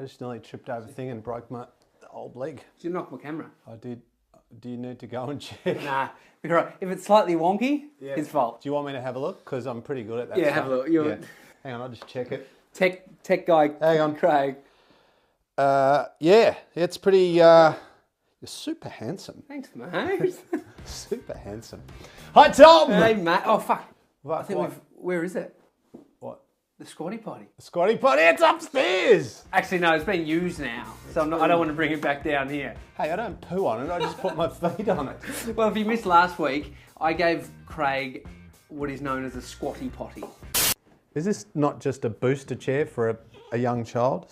I just nearly tripped over the thing and broke my old leg. Did you knock my camera? I did. Do you need to go and check? Nah. Right. If it's slightly wonky, his fault. Do you want me to have a look? Because I'm pretty good at that Yeah, stuff. have a look. Yeah. Hang on, I'll just check it. Tech guy, Hang on. Craig. Yeah, it's pretty... you're super handsome. Thanks, mate. Super handsome. Hi, Tom! Hey, mate. Oh, fuck. What, I think where is it? What? The squatty potty. The squatty potty, it's upstairs! Actually, no, it's been used now, so I don't want to bring it back down here. Hey, I don't poo on it, I just put my feet on it. Well, if you missed last week, I gave Craig what is known as a squatty potty. Is this not just a booster chair for a young child?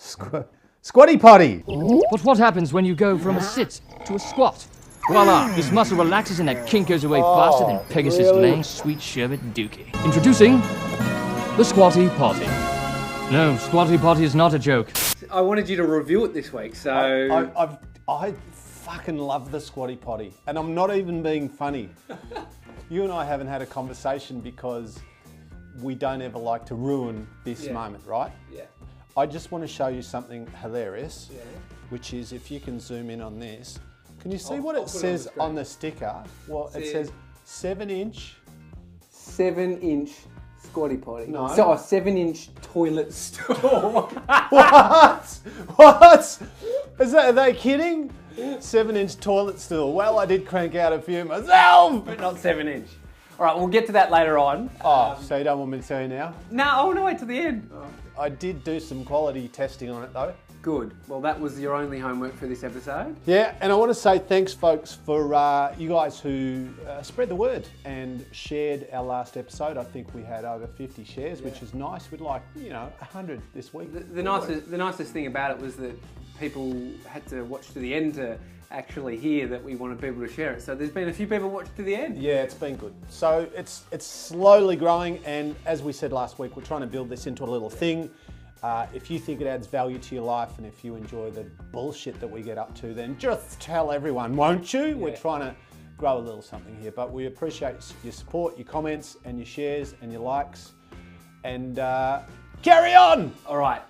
Squatty potty! But what happens when you go from a sit to a squat? Voila! This muscle relaxes and that kink goes away faster than Pegasus laying sweet sherbet dookie. Introducing the Squatty Potty. No, Squatty Potty is not a joke. I wanted you to review it this week, so... I fucking love the squatty potty, and I'm not even being funny. You and I haven't had a conversation because we don't ever like to ruin this moment, right? Yeah. I just want to show you something hilarious, which is if you can zoom in on this. Can you see what it says on the sticker? Well, it says 7-inch. 7-inch squatty potty. No. So a 7-inch toilet stool. What? What? Are they kidding? 7-inch toilet stool. Well, I did crank out a few myself. But not 7-inch. All right, we'll get to that later on. Oh, so you don't want me to tell you now? No, I want to wait till the end. I did do some quality testing on it though. Good. Well, that was your only homework for this episode. Yeah, and I want to say thanks, folks, for you guys who spread the word and shared our last episode. I think we had over 50 shares, which is nice. We'd like, 100 this week. The nicest thing about it was that people had to watch to the end to actually hear that we wanted people to share it. So there's been a few people watch to the end. Yeah, it's been good. So it's slowly growing, and as we said last week, we're trying to build this into a little thing. If you think it adds value to your life and if you enjoy the bullshit that we get up to, then just tell everyone, won't you? Yeah. We're trying to grow a little something here, but we appreciate your support, your comments and your shares and your likes. And carry on! All right.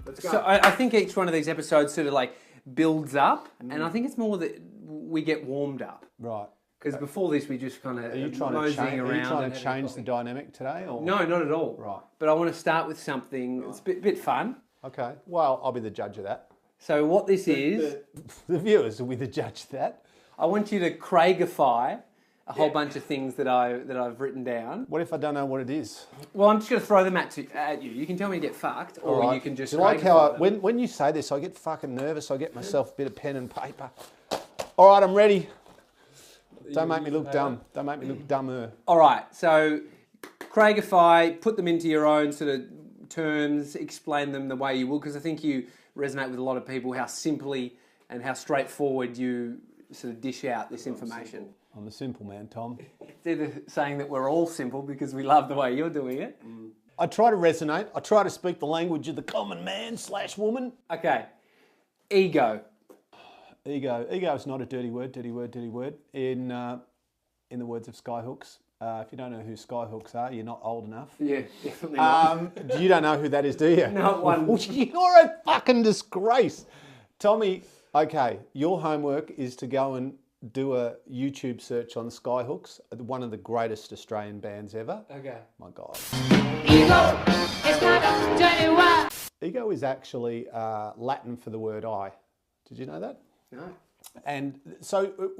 Let's go. So I think each one of these episodes sort of like builds up, and I think it's more that we get warmed up. Right. Because before this, we just kind of moseying around. Are you trying to change the dynamic today? Or? No, not at all. Right. But I want to start with something that's a bit fun. Okay. Well, I'll be the judge of that. So what this is... The viewers will be the judge of that. I want you to Craigify a whole bunch of things that I've written down. What if I don't know what it is? Well, I'm just going to throw them at you. You can tell me to get fucked, or you can just... Do you like how when you say this, I get fucking nervous. I get myself a bit of pen and paper. All right, I'm ready. Don't make me look dumb. Don't make me look dumber. All right, so Craigify, put them into your own sort of terms, explain them the way you will, because I think you resonate with a lot of people how simply and how straightforward you sort of dish out this information. I'm the simple man, Tom. It's either saying that we're all simple because we love the way you're doing it. I try to resonate. I try to speak the language of the common man / woman. Okay, ego. Ego. Ego is not a dirty word. Dirty word. Dirty word. In the words of Skyhooks. If you don't know who Skyhooks are, you're not old enough. Yeah, definitely not. You don't know who that is, do you? Not one. You're a fucking disgrace. Tommy, okay, your homework is to go and do a YouTube search on Skyhooks, one of the greatest Australian bands ever. Okay. My God. Ego is not a dirty word. Ego is actually Latin for the word I. Did you know that? No. And so,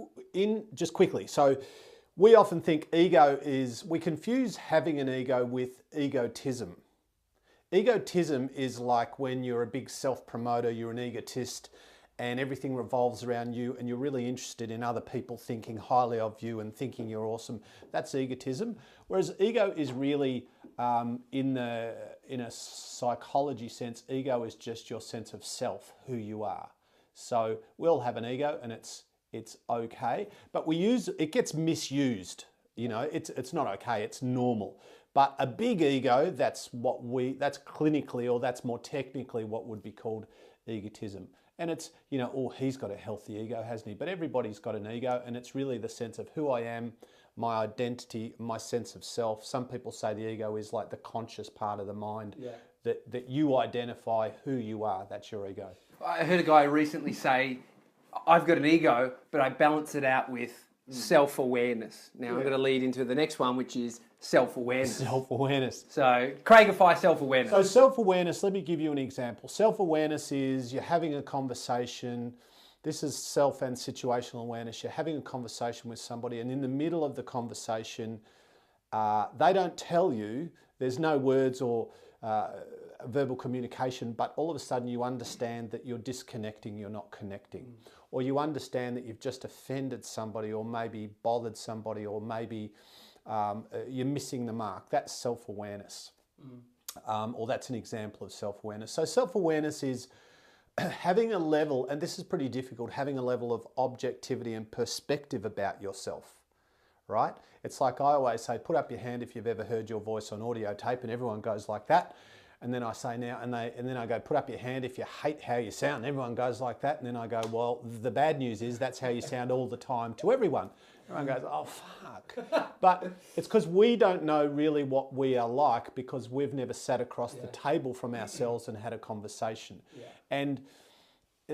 just quickly, so we often think ego is, we confuse having an ego with egotism. Egotism is like when you're a big self-promoter, you're an egotist, and everything revolves around you, and you're really interested in other people thinking highly of you and thinking you're awesome. That's egotism. Whereas ego is really, in a psychology sense, ego is just your sense of self, who you are. So we'll have an ego, and it's okay, but it gets misused. It's not okay. It's normal. But a big ego, that's clinically, or that's more technically what would be called egotism. And it's, he's got a healthy ego, hasn't he? But everybody's got an ego, and it's really the sense of who I am, my identity, my sense of self. Some people say the ego is like the conscious part of the mind that you identify who you are. That's your ego. I heard a guy recently say, I've got an ego, but I balance it out with self-awareness. Now, I'm going to lead into the next one, which is self-awareness. Self-awareness. So, Craigify self-awareness. So self-awareness, let me give you an example. Self-awareness is you're having a conversation. This is self and situational awareness. You're having a conversation with somebody, and in the middle of the conversation, they don't tell you, there's no words or verbal communication, but all of a sudden you understand that you're disconnecting, you're not connecting. Or you understand that you've just offended somebody, or maybe bothered somebody, or maybe you're missing the mark. That's self-awareness. Or that's an example of self-awareness. So self-awareness is having a level, and this is pretty difficult, having a level of objectivity and perspective about yourself, right? It's like I always say, put up your hand if you've ever heard your voice on audio tape, and everyone goes like that. And then I say now, and then I go, put up your hand if you hate how you sound. And everyone goes like that. And then I go, well, the bad news is that's how you sound all the time to everyone. Everyone goes, oh, fuck. But it's because we don't know really what we are like, because we've never sat across the table from ourselves and had a conversation. And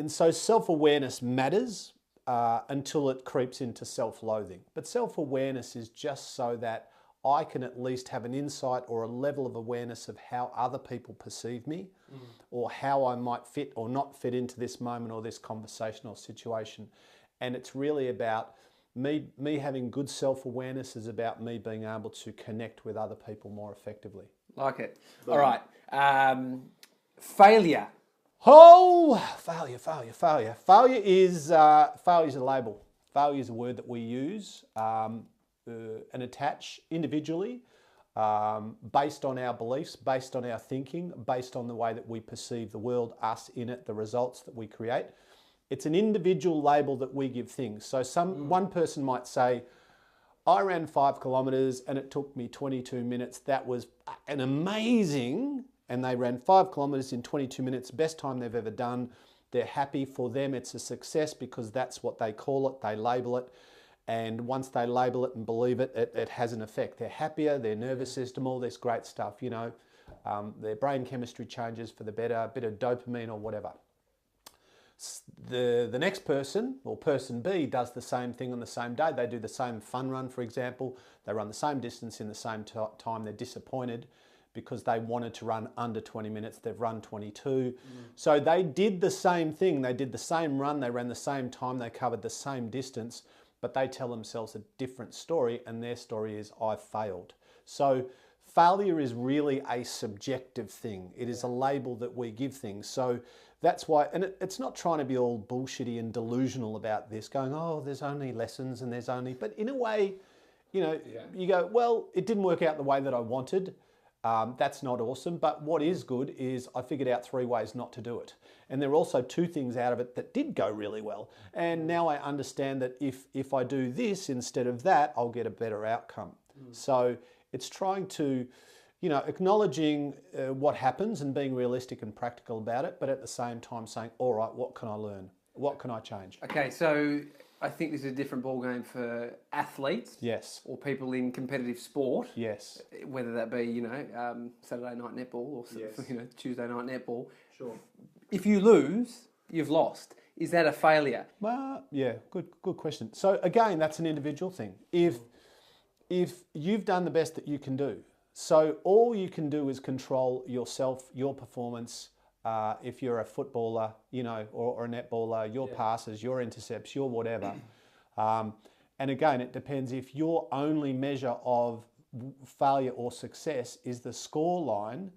so self-awareness matters until it creeps into self-loathing. But self-awareness is just so that I can at least have an insight or a level of awareness of how other people perceive me, or how I might fit or not fit into this moment or this conversation or situation. And it's really about me having good self-awareness is about me being able to connect with other people more effectively. Like it. All right. Failure. Oh, failure. Failure is a label. Failure is a word that we use and attach individually based on our beliefs, based on our thinking, based on the way that we perceive the world, us in it, the results that we create. It's an individual label that we give things. So one person might say, I ran 5 kilometres and it took me 22 minutes. That was an amazing, and they ran 5 kilometres in 22 minutes, best time they've ever done. They're happy. For them, it's a success because that's what they call it. They label it. And once they label it and believe it, it has an effect. They're happier, their nervous system, all this great stuff, you know. Their brain chemistry changes for the better, a bit of dopamine or whatever. The next person, or person B, does the same thing on the same day. They do the same fun run, for example. They run the same distance in the same time. They're disappointed because they wanted to run under 20 minutes. They've run 22. So they did the same thing. They did the same run. They ran the same time. They covered the same distance. But they tell themselves a different story, and their story is, I failed. So failure is really a subjective thing. It is a label that we give things. So that's why, and it's not trying to be all bullshitty and delusional about this, going, oh, there's only lessons and there's only, but in a way, you know, you go, well, it didn't work out the way that I wanted. That's not awesome, but what is good is I figured out 3 ways not to do it. And there are also 2 things out of it that did go really well. And now I understand that if I do this instead of that, I'll get a better outcome. So it's trying to, you know, acknowledging what happens and being realistic and practical about it, but at the same time saying, all right, what can I learn? What can I change? Okay, so I think this is a different ballgame for athletes. Yes. Or people in competitive sport. Yes. Whether that be, you know, Saturday night netball or you know, Tuesday night netball. Sure. If you lose, you've lost. Is that a failure? Yeah, good question. So again, that's an individual thing. If you've done the best that you can do, so all you can do is control yourself, your performance. If you're a footballer, you know, or a netballer, your passes, your intercepts, your whatever. And again, it depends. If your only measure of failure or success is the score line,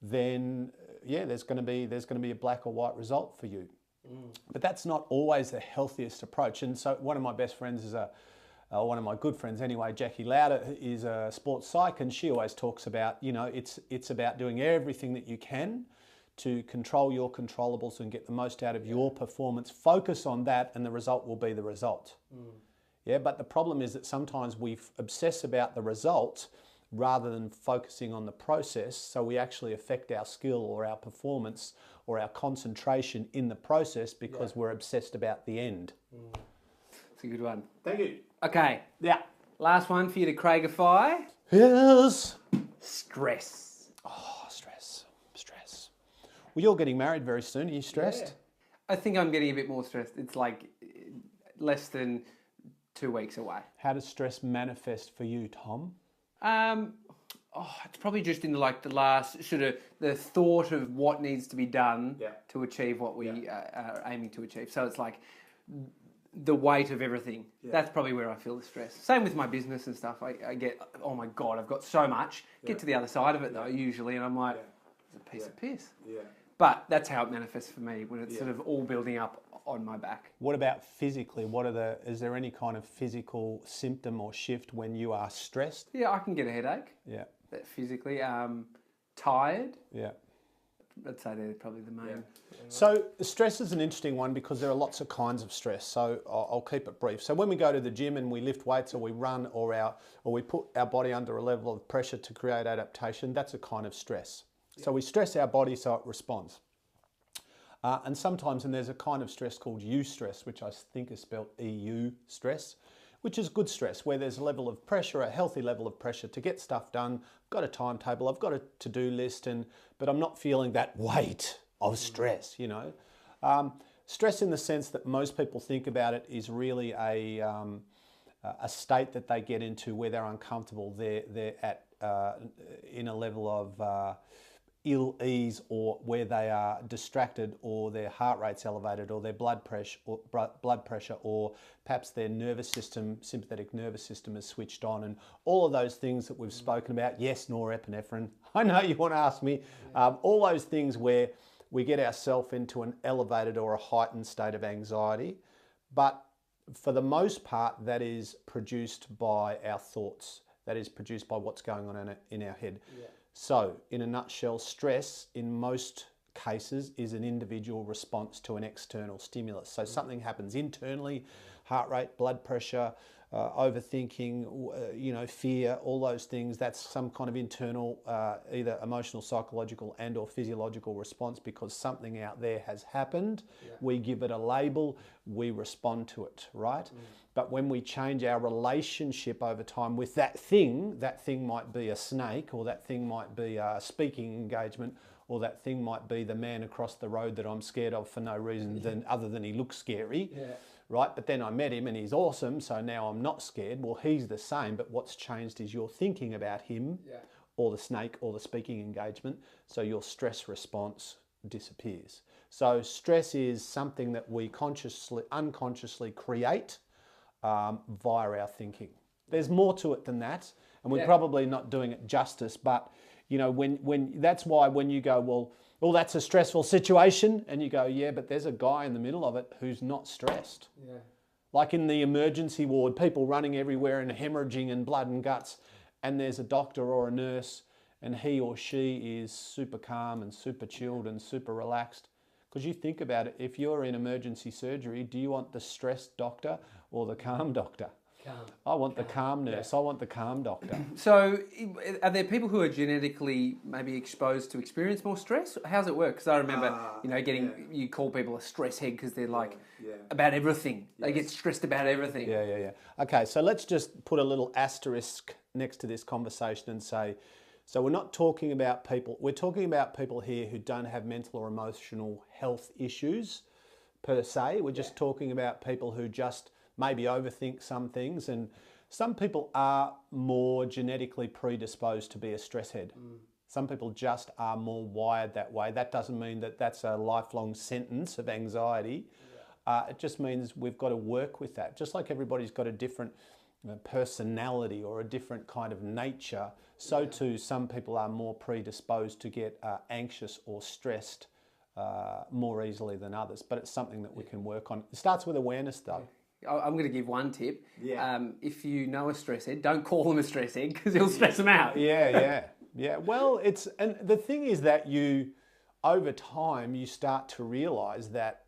then yeah, there's going to be a black or white result for you. But that's not always the healthiest approach. And so one of my best friends is one of my good friends anyway, Jackie Lauder, is a sports psych, and she always talks about, you know, it's about doing everything that you can to control your controllables and get the most out of your performance. Focus on that and the result will be the result. Yeah, but the problem is that sometimes we obsess about the result rather than focusing on the process, so we actually affect our skill or our performance or our concentration in the process because we're obsessed about the end. It's a good one. Thank you. Okay. Yeah. Last one for you to Craigify. Yes. Stress. Oh, stress. Well, you're getting married very soon. Are you stressed? I think I'm getting a bit more stressed. It's like less than 2 weeks away. How does stress manifest for you, Tom? It's probably just in like the last sort of the thought of what needs to be done to achieve what we are aiming to achieve. So it's like the weight of everything. That's probably where I feel the stress. Same with my business and stuff. I get, oh my God, I've got so much. Get to the other side of it though, usually, and I'm like, it's a piece of piss. Yeah. But that's how it manifests for me, when it's sort of all building up on my back. What about physically? Is there any kind of physical symptom or shift when you are stressed? Yeah, I can get a headache. Yeah. Physically, tired. Yeah. I'd say they're probably the main. So stress is an interesting one because there are lots of kinds of stress. So I'll keep it brief. So when we go to the gym and we lift weights or we run or we put our body under a level of pressure to create adaptation, that's a kind of stress. So we stress our body so it responds. And sometimes, and there's a kind of stress called eustress, which I think is spelled EU stress, which is good stress, where there's a level of pressure, a healthy level of pressure to get stuff done. I've got a timetable, I've got a to-do list, but I'm not feeling that weight of stress, you know. Stress in the sense that most people think about it is really a state that they get into where they're uncomfortable. They're at in a level of ill ease, or where they are distracted, or their heart rate's elevated, or their blood pressure, or perhaps their nervous system, sympathetic nervous system, is switched on, and all of those things that we've spoken about. Yes, norepinephrine. I know you want to ask me. All those things where we get ourselves into an elevated or a heightened state of anxiety, but for the most part, that is produced by our thoughts. That is produced by what's going on in our head. Yeah. So, in a nutshell, stress in most cases is an individual response to an external stimulus. So something happens internally, heart rate, blood pressure, overthinking, fear, all those things. That's some kind of internal, either emotional, psychological and or physiological response because something out there has happened. Yeah. We give it a label, we respond to it, right? But when we change our relationship over time with that thing might be a snake, or that thing might be a speaking engagement, or that thing might be the man across the road that I'm scared of for no reason other than he looks scary. Yeah. Right, but then I met him and he's awesome, so now I'm not scared. Well, he's the same, but what's changed is you're thinking about him, or the snake, or the speaking engagement, so your stress response disappears. So stress is something that we unconsciously create via our thinking. There's more to it than that, and we're probably not doing it justice, but when that's why when you go, well, that's a stressful situation, and you go, yeah, but there's a guy in the middle of it who's not stressed. Yeah. Like in the emergency ward, people running everywhere and hemorrhaging and blood and guts, and there's a doctor or a nurse, and he or she is super calm and super chilled and super relaxed. Because you think about it, if you're in emergency surgery, do you want the stressed doctor or the calm doctor? I want the calm nurse. I want the calm doctor. So are there people who are genetically maybe exposed to experience more stress? How's it work? Because I remember, you call people a stress head because they're like about everything. Yes. They get stressed about everything. Yeah. Okay, so let's just put a little asterisk next to this conversation and say, so we're not talking about people, we're talking about people here who don't have mental or emotional health issues per se. We're just talking about people who just maybe overthink some things, and some people are more genetically predisposed to be a stress head. Some people just are more wired that way. That doesn't mean that that's a lifelong sentence of anxiety. It just means we've got to work with that. Just like everybody's got a different personality or a different kind of nature, so too some people are more predisposed to get anxious or stressed more easily than others. But it's something that we can work on. It starts with awareness though. I'm going to give one tip. If you know a stress head, don't call him a stress head because he'll stress them out. Yeah. Well, and the thing is that over time, you start to realise that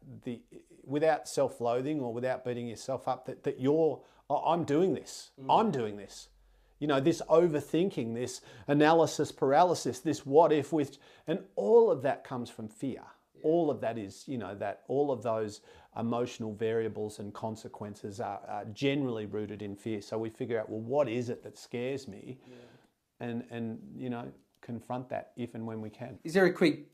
without self-loathing or without beating yourself up, that I'm doing this. I'm doing this. This overthinking, this analysis paralysis, this what if and all of that comes from fear. All of that is, that all of those emotional variables and consequences are generally rooted in fear. So we figure out, well, what is it that scares me? And confront that if and when we can. Is there a quick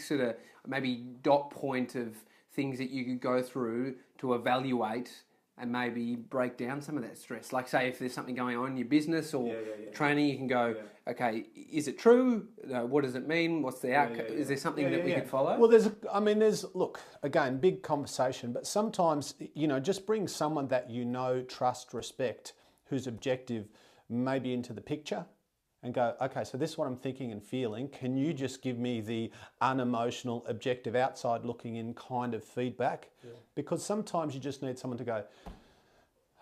sort of maybe dot point of things that you could go through to evaluate and maybe break down some of that stress? Like, say, if there's something going on in your business or training, you can go, okay, is it true? What does it mean? What's the outcome? Is there something that we could follow? Well, look, again, big conversation, but sometimes, just bring someone that trust, respect, who's objective, maybe into the picture and go, okay, so this is what I'm thinking and feeling. Can you just give me the unemotional, objective, outside looking in kind of feedback? Yeah. Because sometimes you just need someone to go,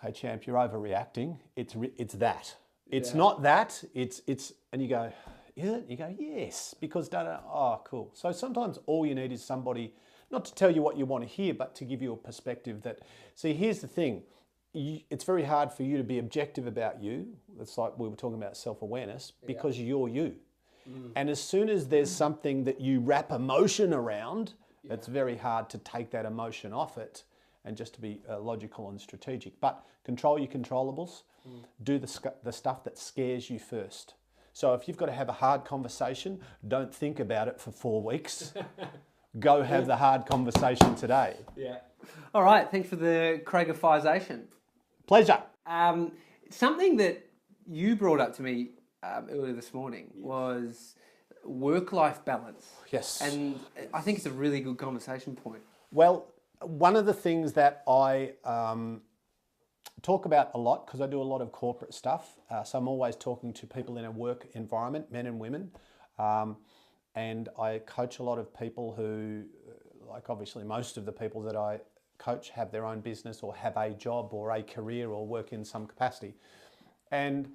hey champ, you're overreacting. It's that. It's not that. It's and you go, is it? You go, yes, because oh, cool. So sometimes all you need is somebody, not to tell you what you want to hear, but to give you a perspective that, see, here's the thing. It's very hard for you to be objective about you. It's like we were talking about self-awareness, because you're you. And as soon as there's something that you wrap emotion around, it's very hard to take that emotion off it and just to be logical and strategic. But control your controllables. Do the stuff that scares you first. So if you've got to have a hard conversation, don't think about it for 4 weeks. Go have the hard conversation today. Yeah. All right. Thanks for the Craigifization. Pleasure. Something that you brought up to me earlier this morning was work-life balance. Yes. And I think it's a really good conversation point. Well, one of the things that I talk about a lot, because I do a lot of corporate stuff, so I'm always talking to people in a work environment, men and women, and I coach a lot of people who, like obviously most of the people that I coach have their own business or have a job or a career or work in some capacity. And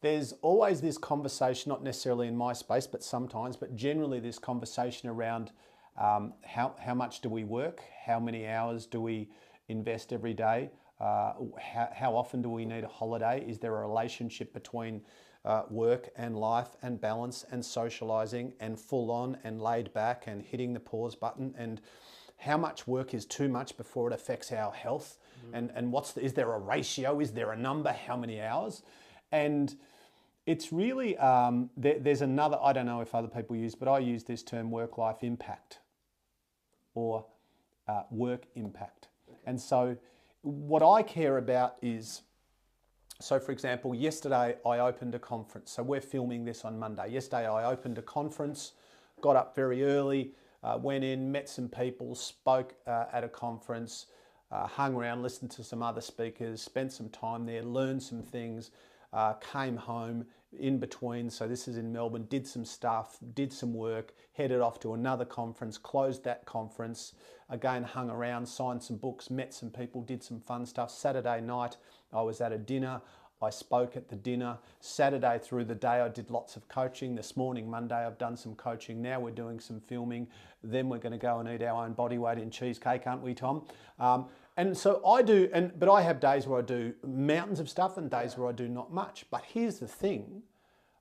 there's always this conversation, not necessarily in my space, but sometimes, but generally this conversation around how much do we work? How many hours do we invest every day? How often do we need a holiday? Is there a relationship between work and life and balance and socializing and full on and laid back and hitting the pause button? And how much work is too much before it affects our health? And is there a ratio? Is there a number? How many hours? And it's really, there's another, I don't know if other people use, but I use this term work-life impact or work impact. And so what I care about is, so for example, yesterday I opened a conference. So we're filming this on Monday. Yesterday I opened a conference, got up very early, went in, met some people, spoke at a conference, hung around, listened to some other speakers, spent some time there, learned some things, came home in between. So this is in Melbourne, did some stuff, did some work, headed off to another conference, closed that conference, again hung around, signed some books, met some people, did some fun stuff. Saturday night I was at a dinner. I spoke at the dinner. Saturday through the day I did lots of coaching. This morning, Monday, I've done some coaching. Now we're doing some filming. Then we're going to go and eat our own body weight in cheesecake, aren't we, Tom? And so I do, but I have days where I do mountains of stuff and days where I do not much. But here's the thing,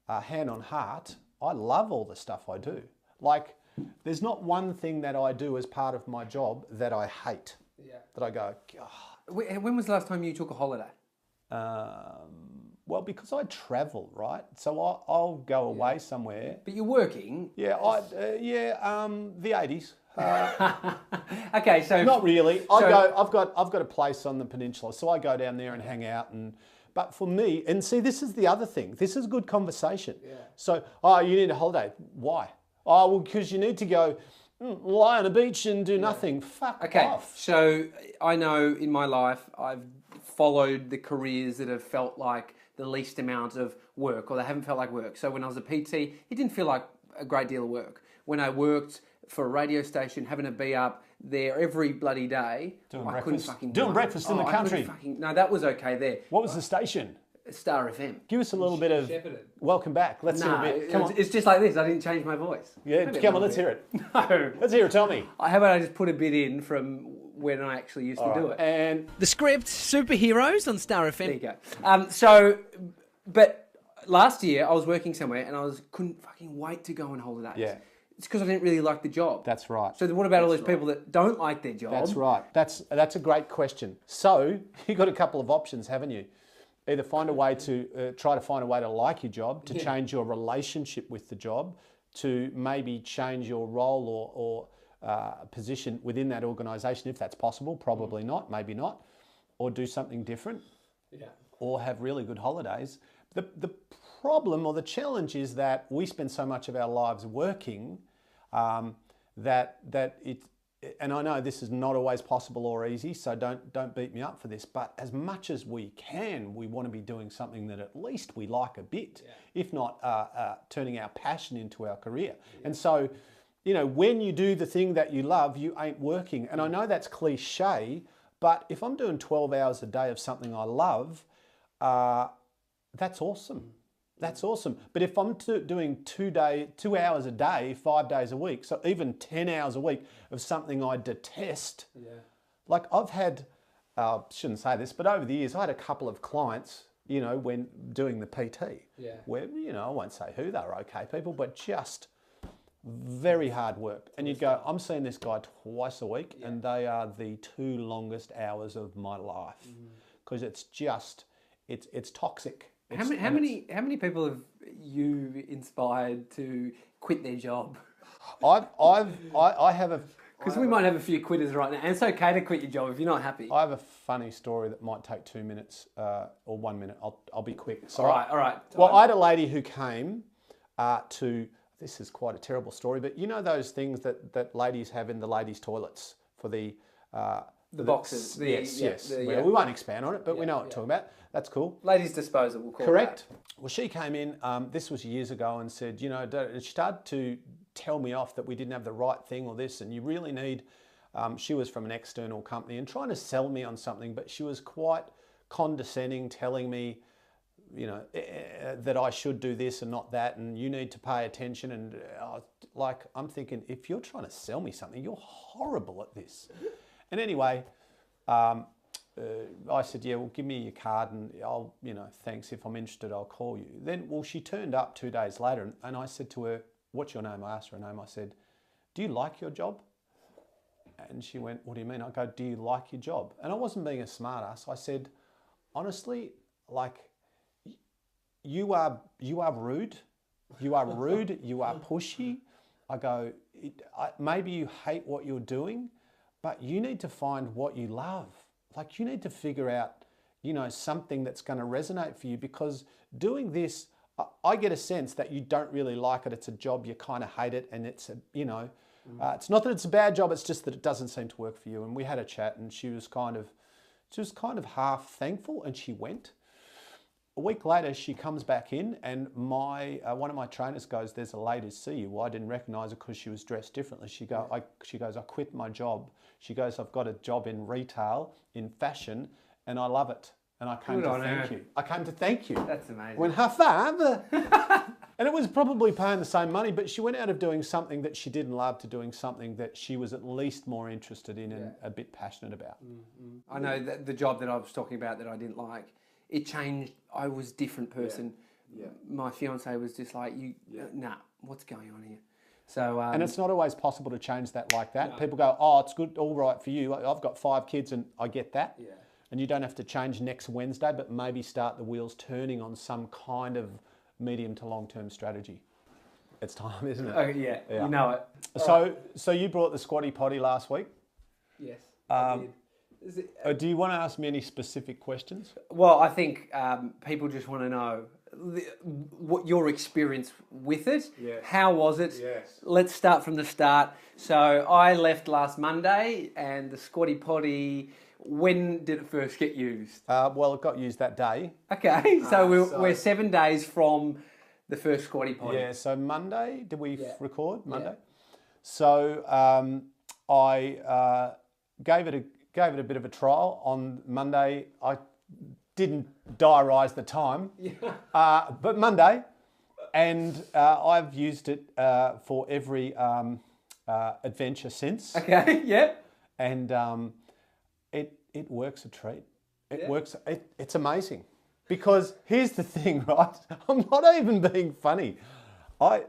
hand on heart, I love all the stuff I do. Like, there's not one thing that I do as part of my job that I hate. Yeah. That I go, God. When was the last time you took a holiday? Well, because I travel, right? So I'll go away somewhere. But you're working. Yeah, the 80s. Okay, so not really. I've got a place on the peninsula, so I go down there and hang out. But for me, and see, this is the other thing. This is good conversation. Yeah. So, you need a holiday. Why? Oh, well, because you need to go lie on a beach and do nothing. Fuck off. So I know in my life I've followed the careers that have felt like the least amount of work, or they haven't felt like work. So when I was a PT, it didn't feel like a great deal of work. When I worked for a radio station, having to be up there every bloody day, doing I breakfast. couldn't fucking doing breakfast in the country. No, that was okay there. What was the station? Star FM. Give us a little bit of Shepparton. Welcome back. Let's hear a bit. Come on. It's just like this. I didn't change my voice. Yeah, come on, let's hear it. No. Let's hear it, tell me. How about I just put a bit in from when I actually used to do it. And the script, Superheroes on Star FM. There you go. But last year I was working somewhere and I couldn't fucking wait to go on holidays. Yeah. It's because I didn't really like the job. That's right. So what about all those people that don't like their job? That's right. That's a great question. So you've got a couple of options, haven't you? Either find a way to try to find a way to like your job, to change your relationship with the job, to maybe change your role or position within that organisation if that's possible. Probably not, maybe not, or do something different, or have really good holidays. The problem or the challenge is that we spend so much of our lives working that it. And I know this is not always possible or easy, so don't beat me up for this, but as much as we can, we want to be doing something that at least we like a bit, if not turning our passion into our career. And so, you know, when you do the thing that you love, you ain't working. And I know that's cliche, but if I'm doing 12 hours a day of something I love, that's awesome. That's awesome. But if I'm doing 2 hours a day, 5 days a week, so even 10 hours a week of something I detest, like I've had, shouldn't say this, but over the years, I had a couple of clients, you know, when doing the PT, where, you know, I won't say who, they were okay people, but just very hard work. And you'd go, I'm seeing this guy twice a week and they are the 2 longest hours of my life because it's just, it's toxic. How many people have you inspired to quit their job? I have a... Because we might have a few quitters right now, and it's okay to quit your job if you're not happy. I have a funny story that might take 2 minutes or 1 minute. I'll be quick. So all right. Well, I had a lady who came to... This is quite a terrible story, but you know those things that ladies have in the ladies' toilets for the boxes. Yes. We won't expand on it, but we know what we're talking about. That's cool. Ladies' disposal, we'll call Correct. Well, she came in, this was years ago, and said, you know, she started to tell me off that we didn't have the right thing or this, and you really need, she was from an external company and trying to sell me on something, but she was quite condescending, telling me, you know, that I should do this and not that, and you need to pay attention. And like, I'm thinking, if you're trying to sell me something, you're horrible at this. And anyway, I said, yeah, well, give me your card and I'll, you know, thanks. If I'm interested, I'll call you. Then, well, she turned up 2 days later and I said to her, what's your name? I asked her her name. I said, do you like your job? And she went, what do you mean? I go, do you like your job? And I wasn't being a smart ass. I said, honestly, like, you are rude. You are rude. You are pushy. I go, maybe you hate what you're doing, but you need to find what you love. Like, you need to figure out, you know, something that's going to resonate for you, because doing this, I get a sense that you don't really like it. It's a job, you kind of hate it, and it's, you know, it's not that it's a bad job, it's just that it doesn't seem to work for you. And we had a chat and she was kind of half thankful, and she went. A week later, she comes back in and one of my trainers goes, there's a lady to see you. Well, I didn't recognise her because she was dressed differently. She goes, I quit my job. She goes, I've got a job in retail, in fashion, and I love it. And I came to thank you. I came to thank you. That's amazing. Went, high five. And it was probably paying the same money, but she went out of doing something that she didn't love to doing something that she was at least more interested in and a bit passionate about. I know that the job that I was talking about that I didn't like, it changed. I was a different person. My fiance was just like, nah, what's going on here? So, and it's not always possible to change that like that. No. People go, oh, it's good, all right for you. I've got 5 kids and I get that. Yeah. And you don't have to change next Wednesday, but maybe start the wheels turning on some kind of medium to long-term strategy. It's time, isn't it? Oh, yeah. You know it. So you brought the squatty potty last week? Yes, I did. Do you want to ask me any specific questions? Well, I think people just want to know what your experience with it. Yes. How was it? Yes. Let's start from the start. So I left last Monday, and the squatty potty, when did it first get used? Well, it got used that day. Okay, so we're 7 days from the first squatty potty. Yeah, so Monday, did we record? Monday? Yeah. So I gave it a bit of a trial on Monday. I didn't diarise the time, but Monday, and I've used it for every adventure since. Okay, yeah. And it works a treat. It works. It's amazing, because here's the thing, right? I'm not even being funny.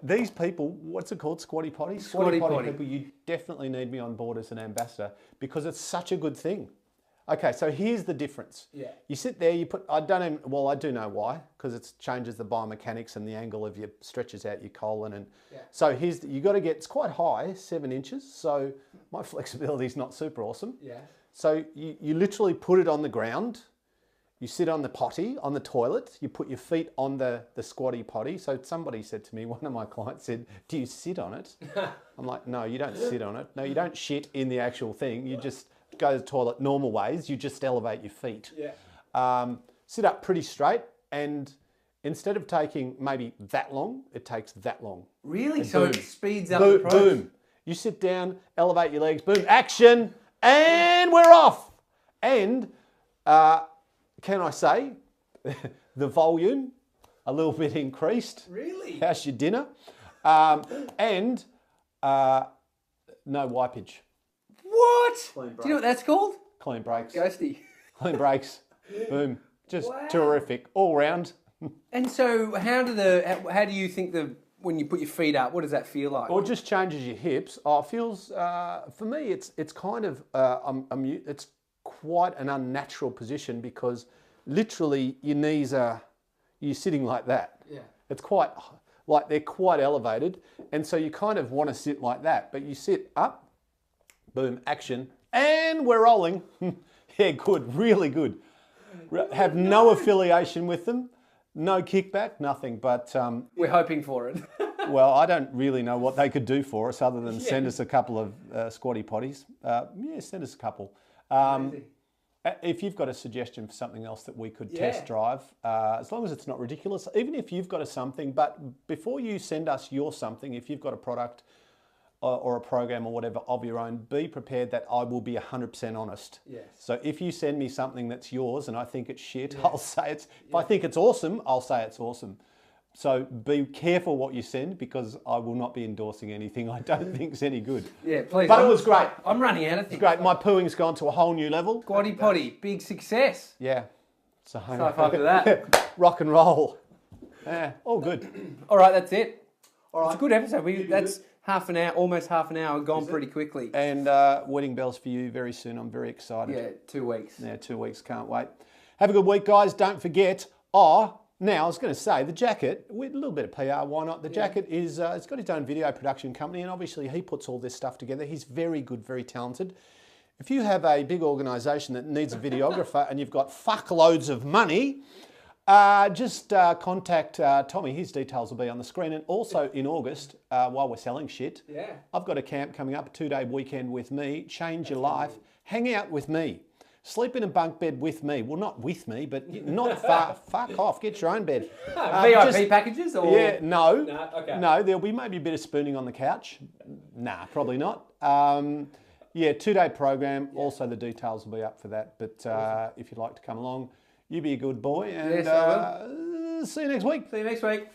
These people, what's it called? Squatty potty? Squatty potty people, you definitely need me on board as an ambassador, because it's such a good thing. Okay, so here's the difference. Yeah. You sit there, you put, I don't even, well, I do know why, because it changes the biomechanics and the angle of your, stretches out your colon. And so here's, you got to get, it's quite high, 7 inches. So my flexibility is not super awesome. Yeah. So you literally put it on the ground. You sit on the potty, on the toilet. You put your feet on the squatty potty. So somebody said to me, one of my clients said, do you sit on it? I'm like, no, you don't sit on it. No, you don't shit in the actual thing. You just go to the toilet normal ways. You just elevate your feet. Yeah. Sit up pretty straight, and instead of taking maybe that long, it takes that long. Really? So it speeds up Boom, the process. boom. You sit down, elevate your legs, boom, action, and we're off. And can I say, the volume a little bit increased. Really? How's your dinner? And no wipage. What? Do you know what that's called? Clean breaks. Ghosty. Clean breaks. Boom. Just terrific. All round. And so how do you think when you put your feet up, what does that feel like? Or it just changes your hips. Oh, it feels, for me, it's kind of, it's quite an unnatural position because literally your knees you're sitting like that. Yeah. It's quite, like they're quite elevated. And so you kind of want to sit like that, but you sit up, boom, action, and we're rolling. Yeah, good, really good. Have no affiliation with them, no kickback, nothing, but... We're hoping for it. Well, I don't really know what they could do for us other than send us a couple of squatty potties. Yeah, send us a couple. If you've got a suggestion for something else that we could test drive, as long as it's not ridiculous, even if you've got something, but before you send us your something, if you've got a product or a program or whatever of your own, be prepared that I will be 100% honest. Yes. So if you send me something that's yours and I think it's shit, I'll say it's, if I think it's awesome, I'll say it's awesome. So be careful what you send because I will not be endorsing anything I don't think's any good. Yeah, please. But it was great. I'm running out of things. Great. My pooing's gone to a whole new level. Squatty potty, big success. Yeah. So after that. rock and roll. Yeah, all good. All right, that's it. All right. It's a good episode. That's half an hour, almost half an hour, gone pretty quickly. And wedding bells for you very soon. I'm very excited. Yeah, 2 weeks. Yeah, 2 weeks. Can't wait. Have a good week, guys. Don't forget, now I was going to say, the jacket, with a little bit of PR, why not? The jacket is, it's got his own video production company, and obviously he puts all this stuff together. He's very good, very talented. If you have a big organisation that needs a videographer and you've got fuckloads of money, just contact Tommy. His details will be on the screen. And also in August, while we're selling shit, I've got a camp coming up, a 2-day weekend with me. Change your life. Hang out with me. Sleep in a bunk bed with me. Well, not with me, but not far. Fuck off. Get your own bed. VIP packages? Or? Yeah, no. No, okay. No, there'll be maybe a bit of spooning on the couch. Nah, probably not. Yeah, 2-day program. Yeah. Also, the details will be up for that. But if you'd like to come along, you be a good boy. And yes, I will. See you next week. See you next week.